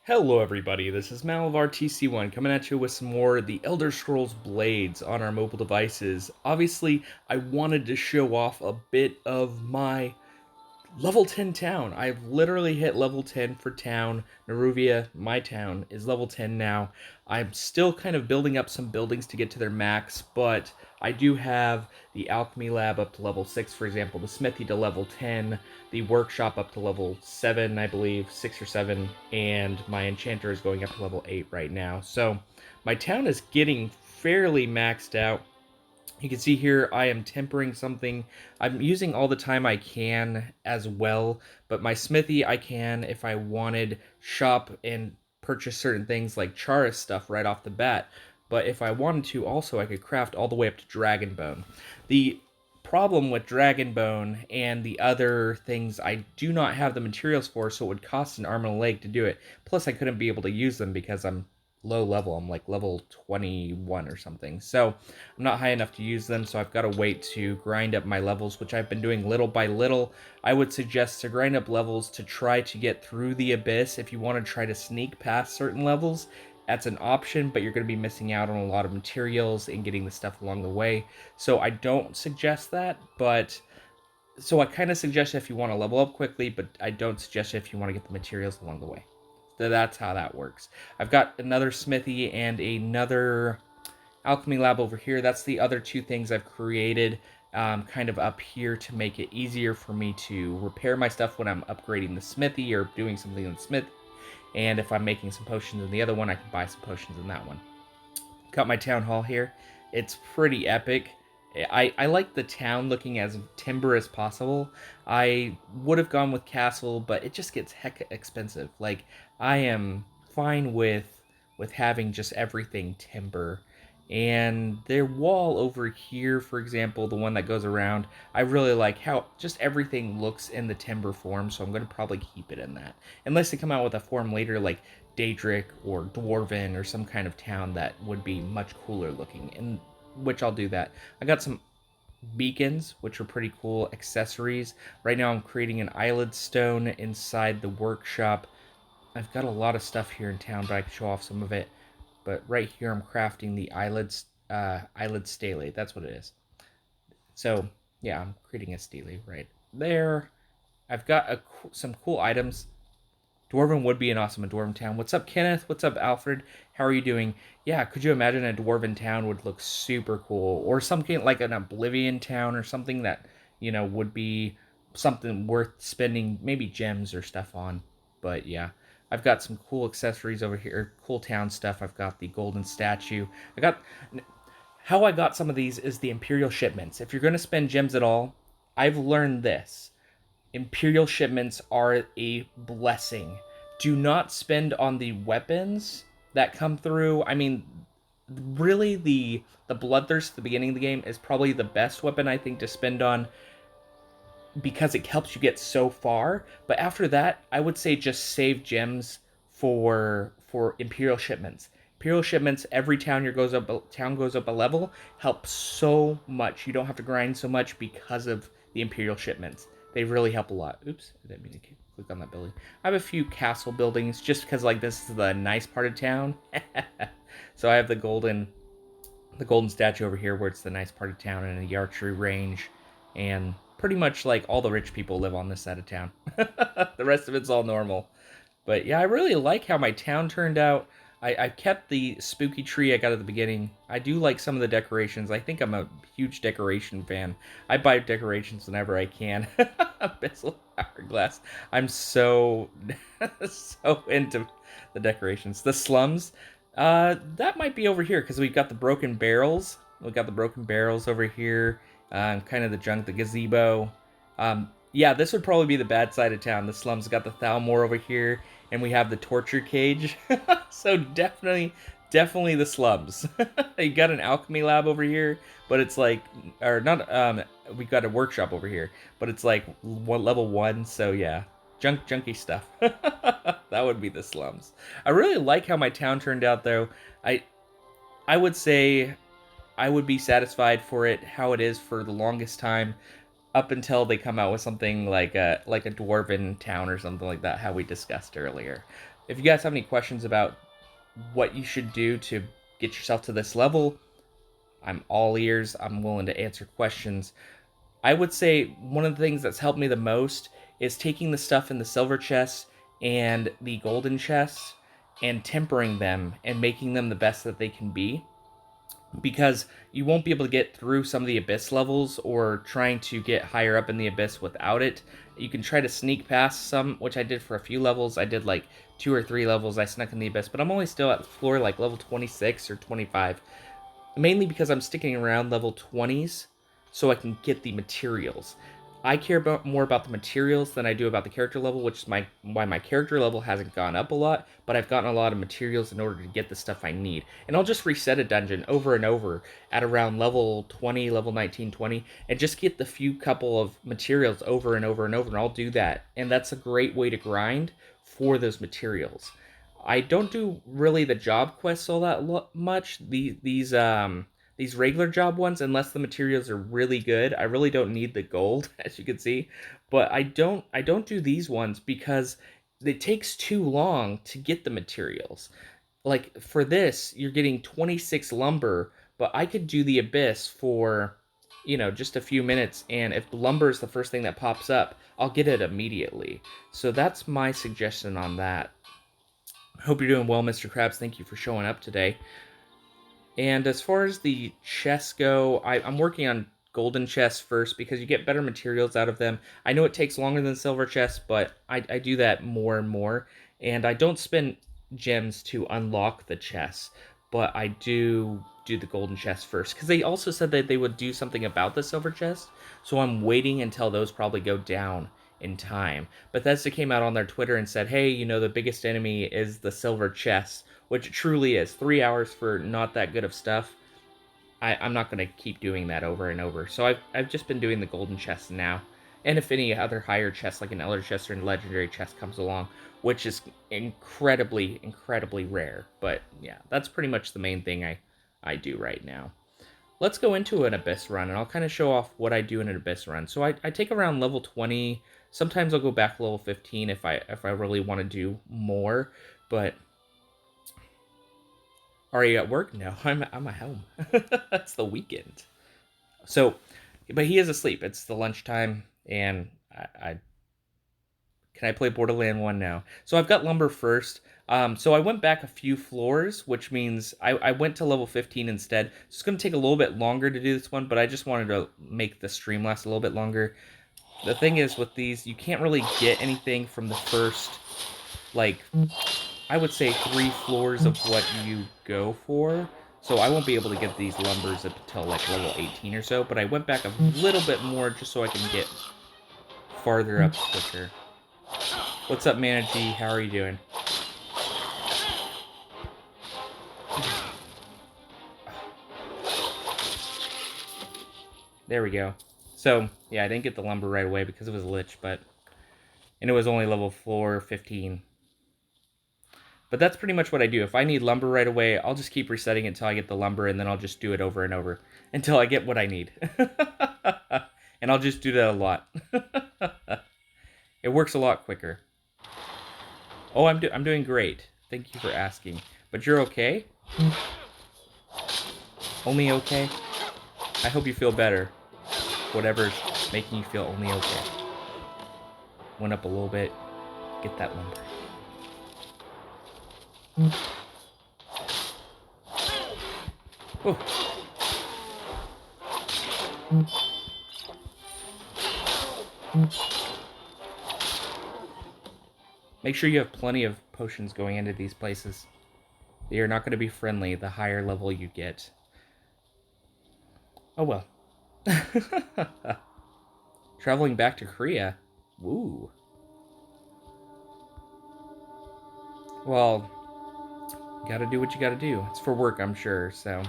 Hello everybody, this is Malavar TC1 coming at you with some more The Elder Scrolls Blades on our mobile devices. Obviously, I wanted to show off a bit of my level 10 town. I've literally hit level 10 for town. Neruvia, my town, is level 10 now. I'm still kind of building up some buildings to get to their max, but I do have the alchemy lab up to level 6, for example, the smithy to level 10, the workshop up to level 7, I believe, 6 or 7, and my enchanter is going up to level 8 right now. So my town is getting fairly maxed out. You can see here I am tempering something. I'm using all the time I can as well, but my smithy I can, if I wanted, shop and purchase certain things like Charis stuff right off the bat. But if I wanted to, also I could craft all the way up to Dragonbone. The problem with Dragonbone and the other things I do not have the materials for, so it would cost an arm and a leg to do it. Plus I couldn't be able to use them because I'm low level. I'm like level 21 or something. So I'm not high enough to use them, so I've got to wait to grind up my levels, which I've been doing little by little. I would suggest to grind up levels to try to get through the abyss. If you want to try to sneak past certain levels, that's an option, but you're going to be missing out on a lot of materials and getting the stuff along the way. So I don't suggest that, but so I kind of suggest if you want to level up quickly, but I don't suggest if you want to get the materials along the way. So that's how that works. I've got another smithy and another alchemy lab over here. That's the other two things I've created kind of up here to make it easier for me to repair my stuff when I'm upgrading the smithy or doing something in the smith. And if I'm making some potions in the other one, I can buy some potions in that one. Got my town hall here. It's pretty epic. I like the town looking as timber as possible. I would have gone with castle, but it just gets heck expensive. Like I am fine with having just everything timber. And their wall over here, for example, the one that goes around, I really like how just everything looks in the timber form, so I'm going to probably keep it in that. Unless they come out with a form later like Daedric or Dwarven or some kind of town that would be much cooler looking, in which I'll do that. I got some beacons, which are pretty cool accessories. Right now I'm creating an eyelid stone inside the workshop. I've got a lot of stuff here in town, but I can show off some of it. But right here I'm crafting the eyelid stele. That's what it is. So yeah, I'm creating a stele right there. I've got some cool items. Dwarven would be an awesome Dwarven town. What's up, Kenneth? What's up, Alfred? How are you doing? Yeah, could you imagine a Dwarven town would look super cool? Or something like an Oblivion town or something that, would be something worth spending maybe gems or stuff on. But yeah, I've got some cool accessories over here, cool town stuff. I've got the golden statue. I got how I got some of these is the Imperial shipments. If you're going to spend gems at all, I've learned this. Imperial shipments are a blessing. Do not spend on the weapons that come through. I mean, really, the bloodthirst at the beginning of the game is probably the best weapon I think to spend on because it helps you get so far. But after that, I would say just save gems for Imperial shipments. Imperial shipments, every town goes up a level, helps so much. You don't have to grind so much because of the Imperial shipments. They really help a lot. Oops, I didn't mean to click on that building. I have a few castle buildings just because like this is the nice part of town. So I have the golden statue over here where it's the nice part of town and the archery range, and pretty much like all the rich people live on this side of town. The rest of it's all normal. But yeah, I really like how my town turned out. I kept the spooky tree I got at the beginning. I do like some of the decorations. I think I'm a huge decoration fan. I buy decorations whenever I can. Bezel hourglass. I'm so so into the decorations. The slums. That might be over here because we've got the broken barrels. We've got the broken barrels over here. Kind of the junk, the gazebo. Yeah, this would probably be the bad side of town. The slums got the Thalmor over here, and we have the torture cage. So definitely the slums. You got an alchemy lab over here, but it's like, or not. We got a workshop over here, but it's like level 1. So yeah, junky stuff. That would be the slums. I really like how my town turned out, though. I would say I would be satisfied for it how it is for the longest time up until they come out with something like a dwarven town or something like that, how we discussed earlier. If you guys have any questions about what you should do to get yourself to this level, I'm all ears. I'm willing to answer questions. I would say one of the things that's helped me the most is taking the stuff in the silver chests and the golden chests and tempering them and making them the best that they can be, because you won't be able to get through some of the abyss levels or trying to get higher up in the abyss without it. You can try to sneak past some, which I did for a few levels. I did like 2 or 3 levels. I snuck in the abyss, but I'm only still at floor like level 26 or 25, mainly because I'm sticking around level 20s so I can get the materials. I care more about the materials than I do about the character level, which is why my character level hasn't gone up a lot, but I've gotten a lot of materials in order to get the stuff I need. And I'll just reset a dungeon over and over at around level 20, level 19, 20, and just get the few couple of materials over and over and over, and I'll do that. And that's a great way to grind for those materials. I don't do really the job quests all that much. These regular job ones, unless the materials are really good. I really don't need the gold, as you can see, but I don't do these ones because it takes too long to get the materials. Like for this, you're getting 26 lumber, but I could do the abyss for, just a few minutes, and if lumber is the first thing that pops up, I'll get it immediately. So that's my suggestion on that. Hope you're doing well, Mr. Krabs. Thank you for showing up today. And as far as the chests go, I'm working on golden chests first because you get better materials out of them. I know it takes longer than silver chests, but I do that more and more. And I don't spend gems to unlock the chests, but I do the golden chest first because they also said that they would do something about the silver chest. So I'm waiting until those probably go down in time. Bethesda came out on their Twitter and said, hey, the biggest enemy is the silver chest, which it truly is. 3 hours for not that good of stuff. I'm not going to keep doing that over and over. So I've just been doing the golden chest now. And if any other higher chest, like an elder chest or a legendary chest comes along, which is incredibly, incredibly rare. But yeah, that's pretty much the main thing I do right now. Let's go into an abyss run, and I'll kind of show off what I do in an abyss run. So I take around level 20. Sometimes I'll go back level 15 if I really want to do more. But are you at work? No, I'm at home. That's the weekend. So, but he is asleep. It's the lunchtime, and I can I play Borderland 1 now? So I've got lumber first. So I went back a few floors, which means I went to level 15 instead. It's going to take a little bit longer to do this one, but I just wanted to make the stream last a little bit longer. The thing is with these, you can't really get anything from the first, like, I would say 3 floors of what you go for. So I won't be able to get these lumbers up until like level 18 or so, but I went back a little bit more just so I can get farther up quicker. What's up, Mana G? How are you doing? There we go. So, yeah, I didn't get the lumber right away because it was a lich, and it was only level 4, 15. But that's pretty much what I do. If I need lumber right away, I'll just keep resetting it until I get the lumber, and then I'll just do it over and over until I get what I need. And I'll just do that a lot. It works a lot quicker. Oh, I'm doing great. Thank you for asking. But you're okay? Only okay? I hope you feel better. Whatever's making you feel only okay. Went up a little bit. Get that lumber. Oh. Make sure you have plenty of potions going into these places. They are not going to be friendly the higher level you get. Oh well. Traveling back to Korea. Woo. Well, you gotta do what you gotta do. It's for work, I'm sure, so.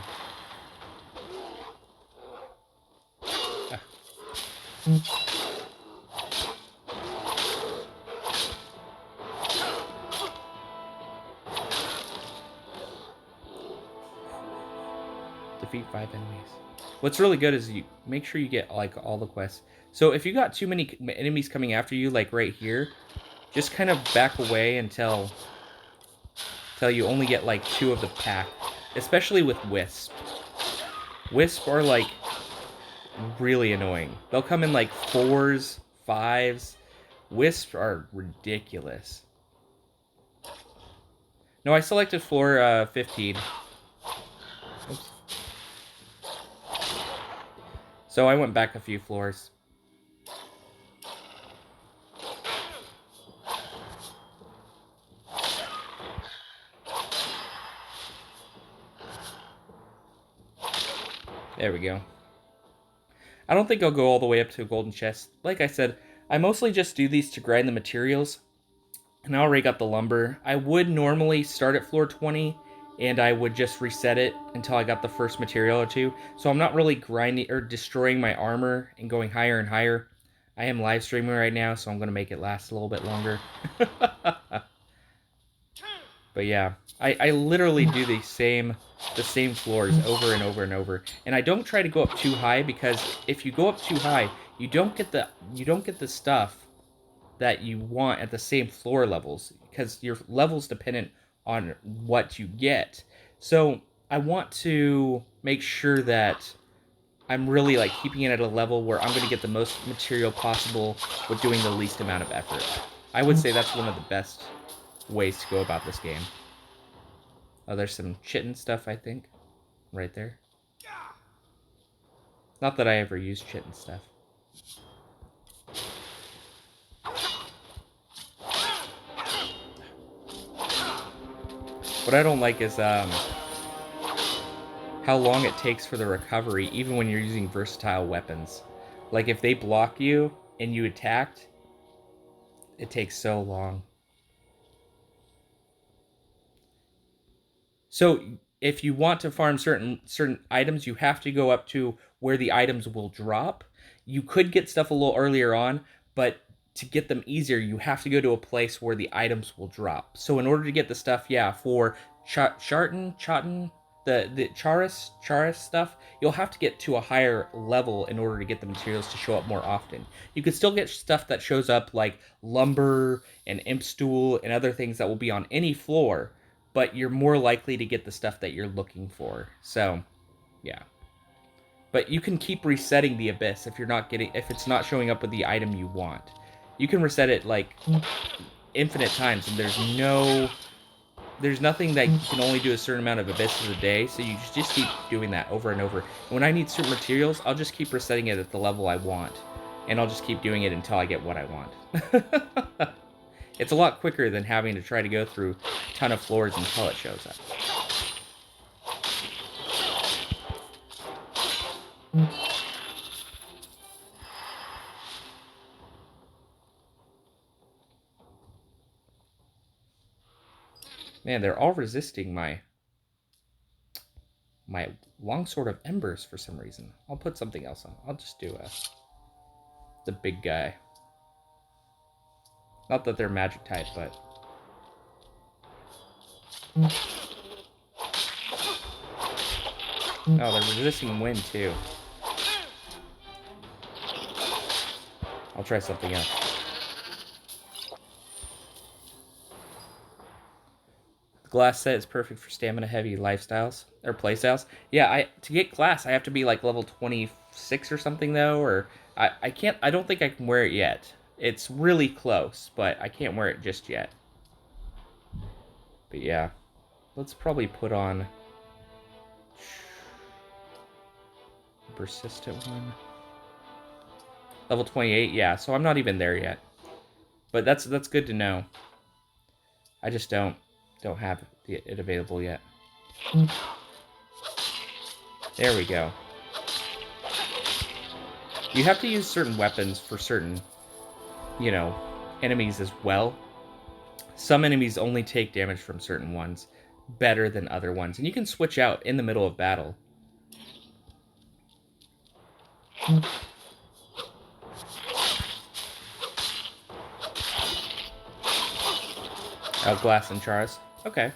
Defeat 5 enemies. What's really good is you make sure you get like all the quests. So if you got too many enemies coming after you, like right here, just kind of back away until till you only get like 2 of the pack, especially with Wisp. Wisp are like really annoying. They'll come in like 4s, 5s. Wisps are ridiculous. No, I selected floor 15. Oops. So I went back a few floors. There we go. I don't think I'll go all the way up to a golden chest. Like I said, I mostly just do these to grind the materials. And I already got the lumber. I would normally start at floor 20, and I would just reset it until I got the first material or two. So I'm not really grinding or destroying my armor and going higher and higher. I am live streaming right now, so I'm going to make it last a little bit longer. But yeah, I literally do the same floors over and over and over. And I don't try to go up too high, because if you go up too high, you don't get the stuff that you want at the same floor levels, because your level's dependent on what you get. So I want to make sure that I'm really like keeping it at a level where I'm going to get the most material possible with doing the least amount of effort. I would say that's one of the best ways to go about this game. Oh, there's some chitin stuff, I think, right there. Not that I ever use chitin stuff. What I don't like is how long it takes for the recovery, even when you're using versatile weapons. Like, if they block you and you attacked, it takes so long. So if you want to farm certain items, you have to go up to where the items will drop. You could get stuff a little earlier on, but to get them easier, you have to go to a place where the items will drop. So in order to get the stuff, yeah, for Chotin, the Charis stuff, you'll have to get to a higher level in order to get the materials to show up more often. You could still get stuff that shows up like lumber and imp stool and other things that will be on any floor, but you're more likely to get the stuff that you're looking for. So, yeah. But you can keep resetting the abyss if it's not showing up with the item you want. You can reset it like infinite times, and there's nothing that you can only do a certain amount of abysses a day, so you just keep doing that over and over. And when I need certain materials, I'll just keep resetting it at the level I want, and I'll just keep doing it until I get what I want. It's a lot quicker than having to try to go through a ton of floors until it shows up. Man, they're all resisting my longsword of embers for some reason. I'll put something else on. I'll just do the big guy. Not that they're magic type, but oh, they're resisting wind too. I'll try something else. The glass set is perfect for stamina heavy lifestyles or playstyles. Yeah, to get glass I have to be like level 26 or something though, or I don't think I can wear it yet. It's really close, but I can't wear it just yet. But yeah, let's probably put on persistent one. Level 28, yeah, so I'm not even there yet. But that's good to know. I just don't have it available yet. There we go. You have to use certain weapons for certain, enemies as well. Some enemies only take damage from certain ones better than other ones, and you can switch out in the middle of battle. Oh, Glass and Charis. Okay.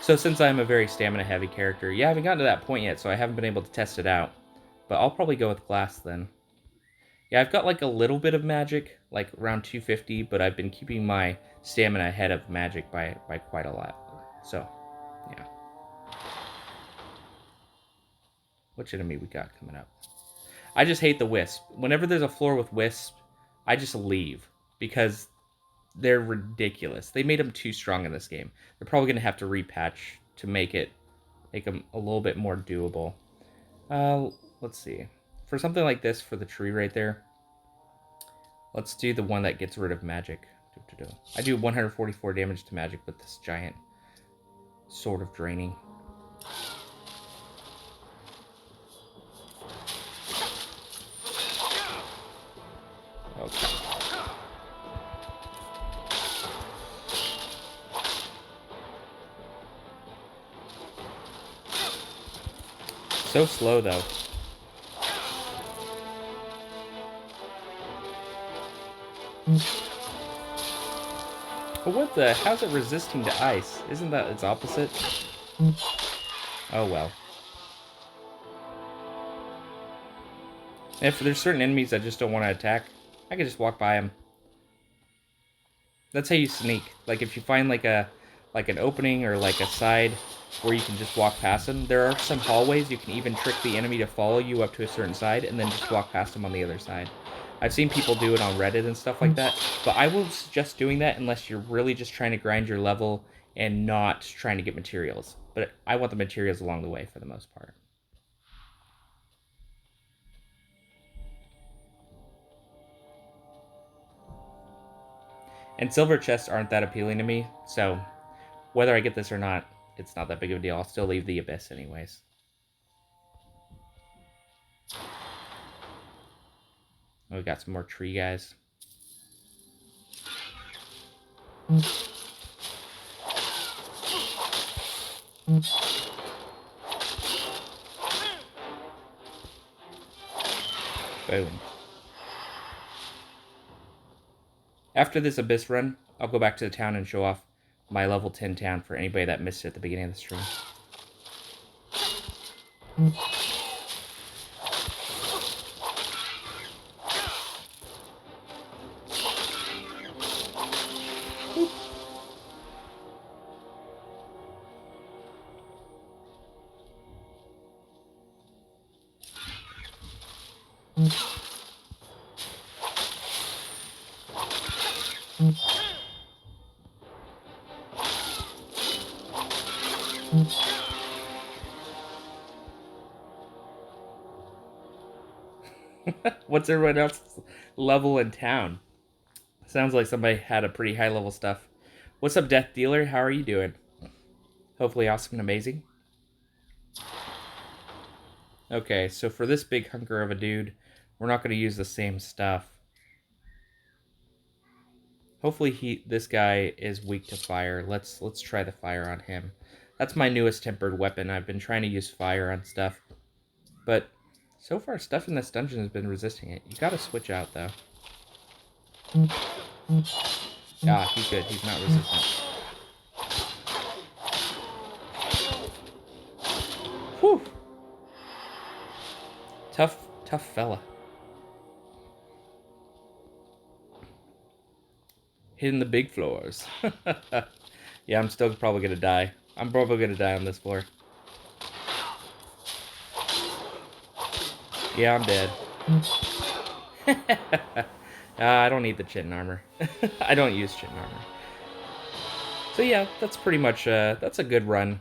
So since I'm a very stamina-heavy character, yeah, I haven't gotten to that point yet, so I haven't been able to test it out. But I'll probably go with Glass then. Yeah, I've got like a little bit of magic, like around 250, but I've been keeping my stamina ahead of magic by quite a lot. So, yeah. Which enemy we got coming up? I just hate the wisp. Whenever there's a floor with wisp, I just leave because they're ridiculous. They made them too strong in this game. They're probably going to have to repatch to make them a little bit more doable. Let's see. For something like this, for the tree right there, let's do the one that gets rid of magic. I do 144 damage to magic with this giant sword of draining. Okay. So slow, though. But what the? How's it resisting to ice? Isn't that its opposite? Oh well. If there's certain enemies I just don't want to attack, I can just walk by them. That's how you sneak. Like if you find like an opening or like a side where you can just walk past them. There are some hallways you can even trick the enemy to follow you up to a certain side and then just walk past them on the other side. I've seen people do it on Reddit and stuff like that, but I will suggest doing that unless you're really just trying to grind your level and not trying to get materials. But I want the materials along the way for the most part. And silver chests aren't that appealing to me, so whether I get this or not, it's not that big of a deal. I'll still leave the abyss anyways. Oh, we got some more tree guys. Boom. After this abyss run, I'll go back to the town and show off my level 10 town for anybody that missed it at the beginning of the stream. What's everyone else's level in town? Sounds like somebody had a pretty high level stuff. What's up, Death Dealer? How are you doing? Hopefully awesome and amazing. Okay, so for this big hunker of a dude, we're not going to use the same stuff. Hopefully this guy is weak to fire. Let's try the fire on him. That's my newest tempered weapon. I've been trying to use fire on stuff, but so far stuff in this dungeon has been resisting it. You gotta switch out though. Ah, he's good. He's not resistant. Whew. Tough fella. Hitting the big floors. Yeah, I'm still probably gonna die. I'm probably gonna die on this floor. Yeah, I'm dead. I don't need the chitin armor. I don't use chitin armor. So yeah, that's pretty much, that's a good run.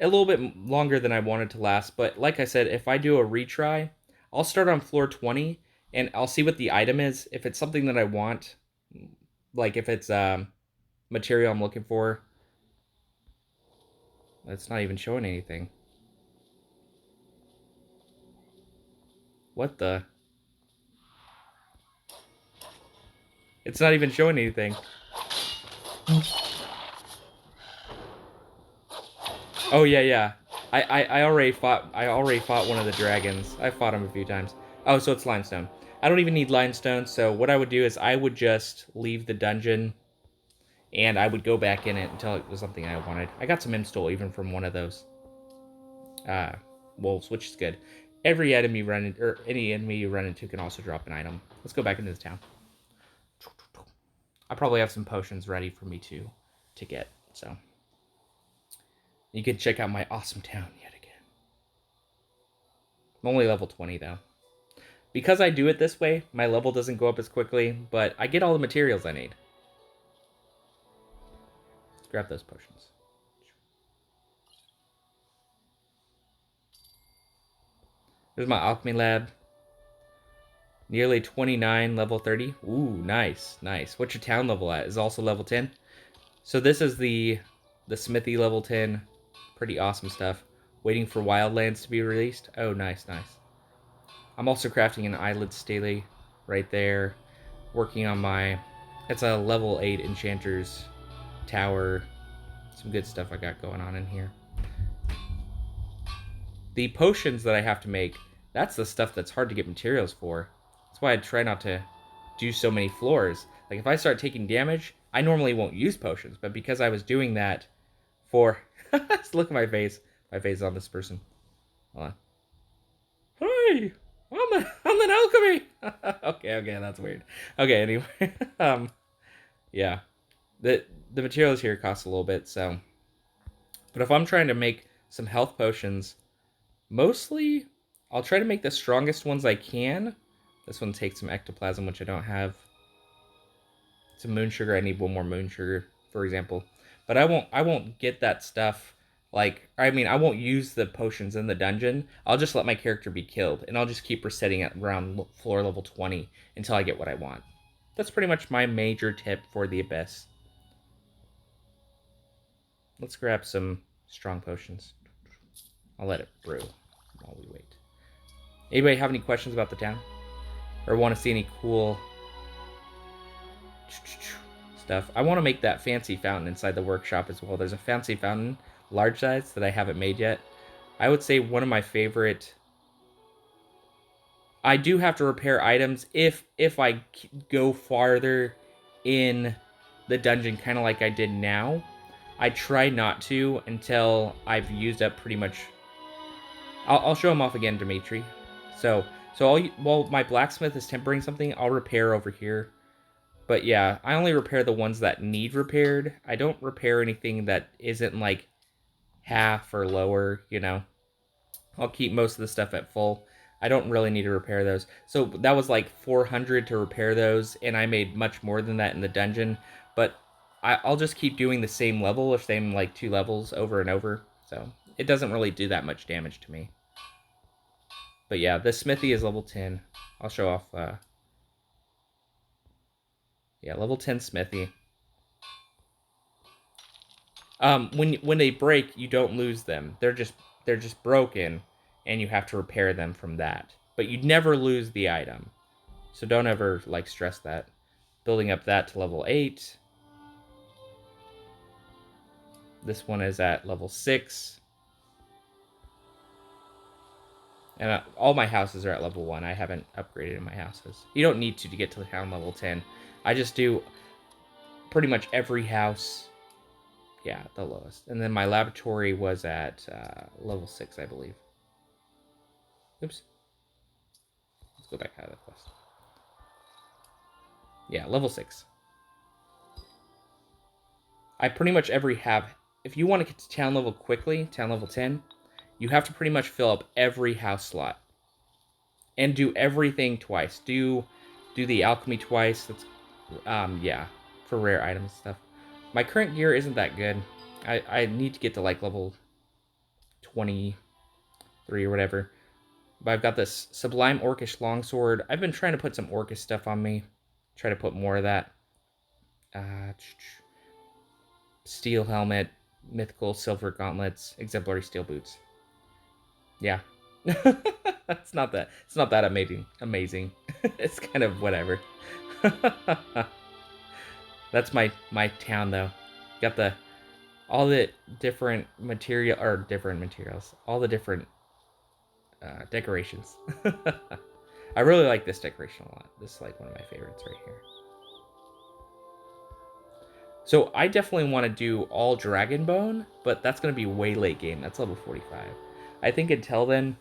A little bit longer than I wanted to last, but like I said, if I do a retry, I'll start on floor 20, and I'll see what the item is. If it's something that I want, like if it's material I'm looking for, it's not even showing anything. What the? It's not even showing anything. Oh yeah. I already fought one of the dragons. I fought him a few times. Oh, so it's limestone. I don't even need limestone, so what I would do is I would just leave the dungeon and I would go back in it until it was something I wanted. I got some imstole even from one of those wolves, which is good. Every enemy you run into, or any enemy you run into can also drop an item. Let's go back into the town. I probably have some potions ready for me to get, so. You can check out my awesome town yet again. I'm only level 20 though. Because I do it this way, my level doesn't go up as quickly, but I get all the materials I need. Let's grab those potions. Here's my alchemy lab. Nearly 29, level 30. Ooh, nice, nice. What's your town level at? Is also level 10? So this is the Smithy level 10. Pretty awesome stuff. Waiting for Wildlands to be released. Oh, nice, nice. I'm also crafting an eyelid stele right there. Working on my... It's a level 8 enchanter's tower. Some good stuff I got going on in here. The potions that I have to make, that's the stuff that's hard to get materials for. That's why I try not to do so many floors. Like, if I start taking damage, I normally won't use potions, but because I was doing that for... Look at my face. My face on this person. Hold on. Hey! I'm an alchemy! Okay, that's weird. Okay, anyway. Yeah. The materials here cost a little bit, so... But if I'm trying to make some health potions, mostly I'll try to make the strongest ones I can. This one takes some ectoplasm, which I don't have. Some moon sugar. I need one more moon sugar, for example. But I won't get that stuff. Like, I mean, I won't use the potions in the dungeon. I'll just let my character be killed, and I'll just keep resetting at around floor level 20 until I get what I want. That's pretty much my major tip for the Abyss. Let's grab some strong potions. I'll let it brew while we wait. Anybody have any questions about the town? Or want to see any cool stuff? I want to make that fancy fountain inside the workshop as well. There's a fancy fountain, large size, that I haven't made yet. I would say one of my favorite... I do have to repair items if I go farther in the dungeon, kind of like I did now. I try not to until I've used up pretty much... I'll show him off again, Dimitri. So while my blacksmith is tempering something, I'll repair over here. But yeah, I only repair the ones that need repaired. I don't repair anything that isn't like half or lower, you know. I'll keep most of the stuff at full. I don't really need to repair those. So that was like 400 to repair those, and I made much more than that in the dungeon. But I'll just keep doing the same level, or same like 2 levels over and over. So it doesn't really do that much damage to me. But yeah, this Smithy is level 10. I'll show off. Yeah, level 10 Smithy. When they break, you don't lose them. They're just broken, and you have to repair them from that. But you never lose the item, so don't ever like stress that. Building up that to level 8. This one is at level 6. And all my houses are at level 1. I haven't upgraded in my houses. You don't need to get to town level 10. I just do pretty much every house. Yeah, the lowest. And then my laboratory was at level 6, I believe. Oops. Let's go back out of the quest. Yeah, level 6. I pretty much if you want to get to town level quickly, town level 10, you have to pretty much fill up every house slot. And do everything twice. Do the alchemy twice. That's, yeah, for rare items and stuff. My current gear isn't that good. I need to get to like level 23 or whatever. But I've got this Sublime Orcish Longsword. I've been trying to put some Orcish stuff on me. Try to put more of that. Steel Helmet, Mythical Silver Gauntlets, Exemplary Steel Boots. Yeah. It's not that amazing. It's kind of whatever. That's my town though. Got all the different materials, all the different decorations. I really like this decoration a lot. This is like one of my favorites right here. So I definitely want to do all Dragonbone, but that's going to be way late game. That's level 45. I think until then,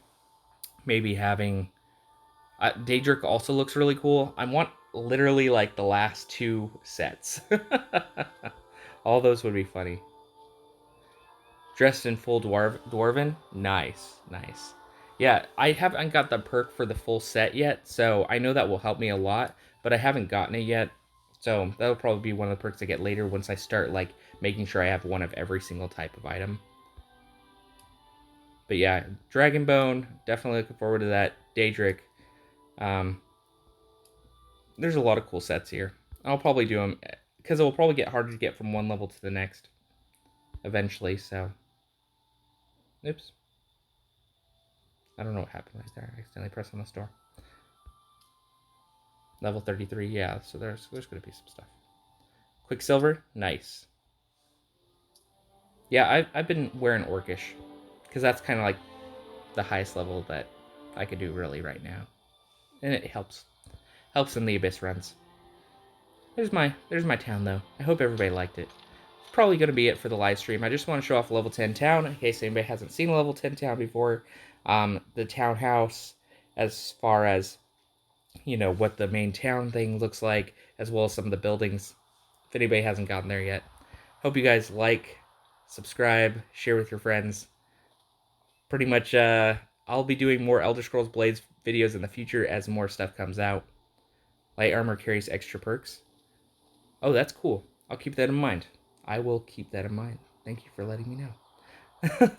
maybe having... Daedric also looks really cool. I want literally like the last 2 sets. All those would be funny. Dressed in full dwarven. Nice, nice. Yeah, I haven't got the perk for the full set yet, so I know that will help me a lot, but I haven't gotten it yet. So that'll probably be one of the perks I get later once I start like making sure I have one of every single type of item. But yeah, Dragonbone, definitely looking forward to that. Daedric. Um, there's a lot of cool sets here. I'll probably do them because it will probably get harder to get from one level to the next eventually. So, oops, I don't know what happened right there. I accidentally pressed on the store. Level 33, yeah. So there's gonna be some stuff. Quicksilver, nice. Yeah, I've been wearing Orcish because that's kind of like the highest level that I could do really right now, and it helps in the Abyss runs. There's my town though. I hope everybody liked it. It's probably gonna be it for the live stream. I just want to show off level 10 town in case anybody hasn't seen a level 10 town before. The townhouse, as far as what the main town thing looks like, as well as some of the buildings. If anybody hasn't gotten there yet, hope you guys like, subscribe, share with your friends. Pretty much, I'll be doing more Elder Scrolls Blades videos in the future as more stuff comes out. Light armor carries extra perks. Oh, that's cool. I'll keep that in mind. I will keep that in mind. Thank you for letting me know.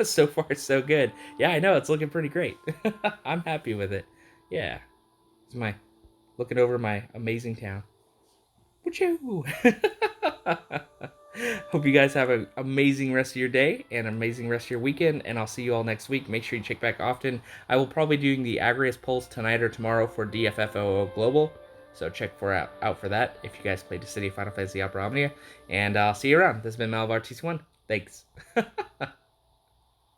So far, so good. Yeah, I know. It's looking pretty great. I'm happy with it. Yeah. It's my looking over my amazing town. Woo-choo! Hope you guys have an amazing rest of your day and an amazing rest of your weekend, and I'll see you all next week. Make sure you check back often. I will probably be doing the Agrias polls tonight or tomorrow for DFFOO Global, so check out for that if you guys played the City of Final Fantasy Opera Omnia, and I'll see you around. This has been Malabar TC1. Thanks.